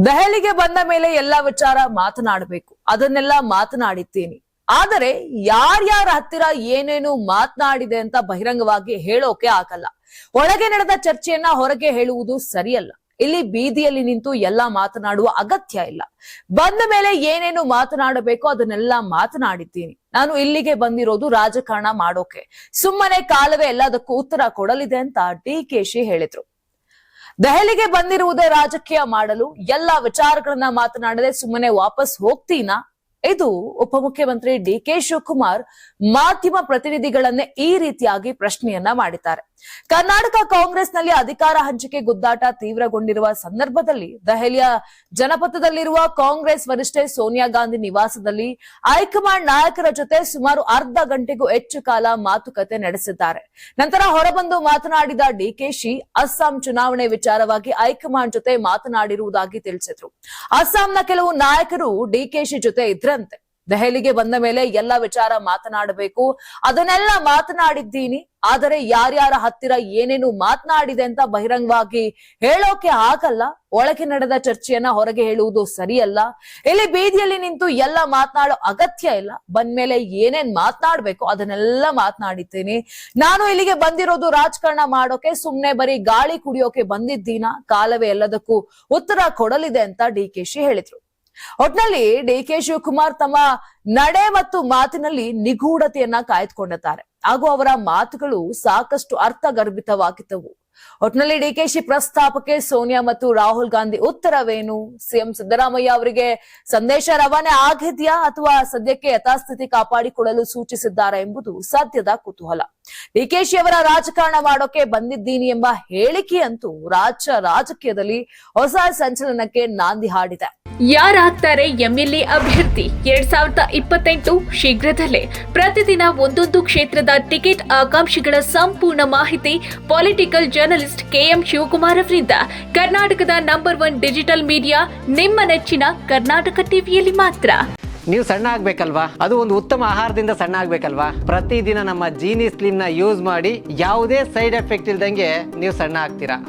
ದೆಹಲಿಗೆ ಬಂದ ಮೇಲೆ ಎಲ್ಲಾ ವಿಚಾರ ಮಾತನಾಡಬೇಕು, ಅದನ್ನೆಲ್ಲ ಮಾತನಾಡಿದ್ದೀನಿ. ಆದರೆ ಯಾರ್ಯಾರ ಹತ್ತಿರ ಏನೇನು ಮಾತನಾಡಿದೆ ಅಂತ ಬಹಿರಂಗವಾಗಿ ಹೇಳೋಕೆ ಆಗಲ್ಲ. ಒಳಗೆ ನಡೆದ ಚರ್ಚೆಯನ್ನ ಹೊರಗೆ ಹೇಳುವುದು ಸರಿಯಲ್ಲ. ಇಲ್ಲಿ ಬೀದಿಯಲ್ಲಿ ನಿಂತು ಎಲ್ಲಾ ಮಾತನಾಡುವ ಅಗತ್ಯ ಇಲ್ಲ. ಬಂದ ಮೇಲೆ ಏನೇನು ಮಾತನಾಡಬೇಕು ಅದನ್ನೆಲ್ಲ ಮಾತನಾಡಿದ್ದೀನಿ. ನಾನು ಇಲ್ಲಿಗೆ ಬಂದಿರೋದು ರಾಜಕಾರಣ ಮಾಡೋಕೆ, ಸುಮ್ಮನೆ ಕಾಲವೇ ಎಲ್ಲದಕ್ಕೂ ಉತ್ತರ ಕೊಡಲಿದೆ ಅಂತ ಡಿಕೆಶಿ ಹೇಳಿದ್ರು. ದೆಹಲಿಗೆ ಬಂದಿರುವುದೇ ರಾಜಕೀಯ ಮಾಡಲು, ಎಲ್ಲಾ ವಿಚಾರಗಳನ್ನ ಮಾತನಾಡದೆ ಸುಮ್ಮನೆ ವಾಪಸ್ ಹೋಗ್ತೀನಾ? ಇದು ಉಪಮುಖ್ಯಮಂತ್ರಿ ಡಿಕೆ ಶಿವಕುಮಾರ್ ಮಾಧ್ಯಮ ಪ್ರತಿನಿಧಿಗಳನ್ನೇ ಈ ರೀತಿಯಾಗಿ ಪ್ರಶ್ನೆಯನ್ನ ಮಾಡಿದ್ದಾರೆ. ಕರ್ನಾಟಕ ಕಾಂಗ್ರೆಸ್ನಲ್ಲಿ ಅಧಿಕಾರ ಹಂಚಿಕೆ ಗುದ್ದಾಟ ತೀವ್ರಗೊಂಡಿರುವ ಸಂದರ್ಭದಲ್ಲಿ ದೆಹಲಿಯ ಜನಪಥದಲ್ಲಿರುವ ಕಾಂಗ್ರೆಸ್ ವರಿಷ್ಠೆ ಸೋನಿಯಾ ಗಾಂಧಿ ನಿವಾಸದಲ್ಲಿ ಹೈಕಮಾಂಡ್ ನಾಯಕರ ಜೊತೆ ಸುಮಾರು ಅರ್ಧ ಗಂಟೆಗೂ ಹೆಚ್ಚು ಕಾಲ ಮಾತುಕತೆ ನಡೆಸಿದ್ದಾರೆ. ನಂತರ ಹೊರಬಂದು ಮಾತನಾಡಿದ ಡಿಕೆಶಿ ಅಸ್ಸಾಂ ಚುನಾವಣೆ ವಿಚಾರವಾಗಿ ಹೈಕಮಾಂಡ್ ಜೊತೆ ಮಾತನಾಡಿರುವುದಾಗಿ ತಿಳಿಸಿದ್ರು. ಅಸ್ಸಾಂನ ಕೆಲವು ನಾಯಕರು ಡಿಕೆಶಿ ಜೊತೆ ಇದ್ರಂತೆ. ದೆಹಲಿಗೆ ಬಂದ ಮೇಲೆ ಎಲ್ಲ ವಿಚಾರ ಮಾತನಾಡಬೇಕು, ಅದನ್ನೆಲ್ಲ ಮಾತನಾಡಿದ್ದೀನಿ. ಆದರೆ ಯಾರ್ಯಾರ ಹತ್ತಿರ ಏನೇನು ಮಾತನಾಡಿದೆ ಅಂತ ಬಹಿರಂಗವಾಗಿ ಹೇಳೋಕೆ ಆಗಲ್ಲ. ಒಳಗೆ ನಡೆದ ಚರ್ಚೆಯನ್ನ ಹೊರಗೆ ಹೇಳುವುದು ಸರಿಯಲ್ಲ. ಇಲ್ಲಿ ಬೀದಿಯಲ್ಲಿ ನಿಂತು ಎಲ್ಲ ಮಾತನಾಡೋ ಅಗತ್ಯ ಇಲ್ಲ. ಬಂದ್ಮೇಲೆ ಏನೇನ್ ಮಾತನಾಡ್ಬೇಕು ಅದನ್ನೆಲ್ಲ ಮಾತನಾಡಿದ್ದೀನಿ. ನಾನು ಇಲ್ಲಿಗೆ ಬಂದಿರೋದು ರಾಜಕಾರಣ ಮಾಡೋಕೆ, ಸುಮ್ನೆ ಬರೀ ಗಾಳಿ ಕುಡಿಯೋಕೆ ಬಂದಿದ್ದೀನಾ? ಕಾಲವೇ ಎಲ್ಲದಕ್ಕೂ ಉತ್ತರ ಕೊಡಲಿದೆ ಅಂತ ಡಿಕೆಶಿ ಹೇಳಿದ್ರು. ಒಟ್ನಲ್ಲಿ ಡಿಕೆ ಶಿವಕುಮಾರ್ ತಮ್ಮ ನಡೆ ಮತ್ತು ಮಾತಿನಲ್ಲಿ ನಿಗೂಢತೆಯನ್ನ ಕಾಯ್ದುಕೊಂಡಿದ್ದಾರೆ ಹಾಗೂ ಅವರ ಮಾತುಗಳು ಸಾಕಷ್ಟು ಅರ್ಥಗರ್ಭಿತವಾಗಿದ್ದವು. ಒಟ್ನಲ್ಲಿ ಡಿಕೆಶಿ ಪ್ರಸ್ತಾಪಕ್ಕೆ ಸೋನಿಯಾ ಮತ್ತು ರಾಹುಲ್ ಗಾಂಧಿ ಉತ್ತರವೇನು? ಸಿಎಂ ಸಿದ್ದರಾಮಯ್ಯ ಅವರಿಗೆ ಸಂದೇಶ ರವಾನೆ ಆಗಿದೆಯಾ ಅಥವಾ ಸದ್ಯಕ್ಕೆ ಯಥಾಸ್ಥಿತಿ ಕಾಪಾಡಿಕೊಳ್ಳಲು ಸೂಚಿಸಿದ್ದಾರೆ ಎಂಬುದು ಸದ್ಯದ ಕುತೂಹಲ. ಡಿಕೆಶಿ ಅವರ ರಾಜಕಾರಣ ಮಾಡೋಕೆ ಬಂದಿದ್ದೀನಿ ಎಂಬ ಹೇಳಿಕೆಯಂತೂ ರಾಜ್ಯ ರಾಜಕೀಯದಲ್ಲಿ ಹೊಸ ಸಂಚಲನಕ್ಕೆ ನಾಂದಿ ಹಾಡಿದೆ. ಯಾರಾಗ್ತಾರೆ ಎಂಎಲ್ಎ ಅಭ್ಯರ್ಥಿ 2028 ಶೀಘ್ರದಲ್ಲೇ. ಪ್ರತಿದಿನ ಒಂದೊಂದು ಕ್ಷೇತ್ರದ ಟಿಕೆಟ್ ಆಕಾಂಕ್ಷಿಗಳ ಸಂಪೂರ್ಣ ಮಾಹಿತಿ ಪೊಲಿಟಿಕಲ್ ಜರ್ನಲಿಸ್ಟ್ ಕೆಎಂ ಶಿವಕುಮಾರ್ ಅವರಿಂದ. ಕರ್ನಾಟಕದ ನಂಬರ್ 1 ಡಿಜಿಟಲ್ ಮೀಡಿಯಾ ನಿಮ್ಮ ನೆಚ್ಚಿನ ಕರ್ನಾಟಕ ಟಿವಿಯಲ್ಲಿ ಮಾತ್ರ. ನೀವು ಸಣ್ಣ ಆಗ್ಬೇಕಲ್ವಾ? ಅದು ಒಂದು ಉತ್ತಮ ಆಹಾರದಿಂದ ಸಣ್ಣ ಆಗ್ಬೇಕಲ್ವಾ? ಪ್ರತಿದಿನ ನಮ್ಮ ಜೀನಿ ಸ್ಲಿಮ್ ನ ಯೂಸ್ ಮಾಡಿ ಯಾವುದೇ ಸೈಡ್ ಎಫೆಕ್ಟ್ ಇಲ್ದಂಗೆ ನೀವು ಸಣ್ಣ ಆಗ್ತೀರಾ.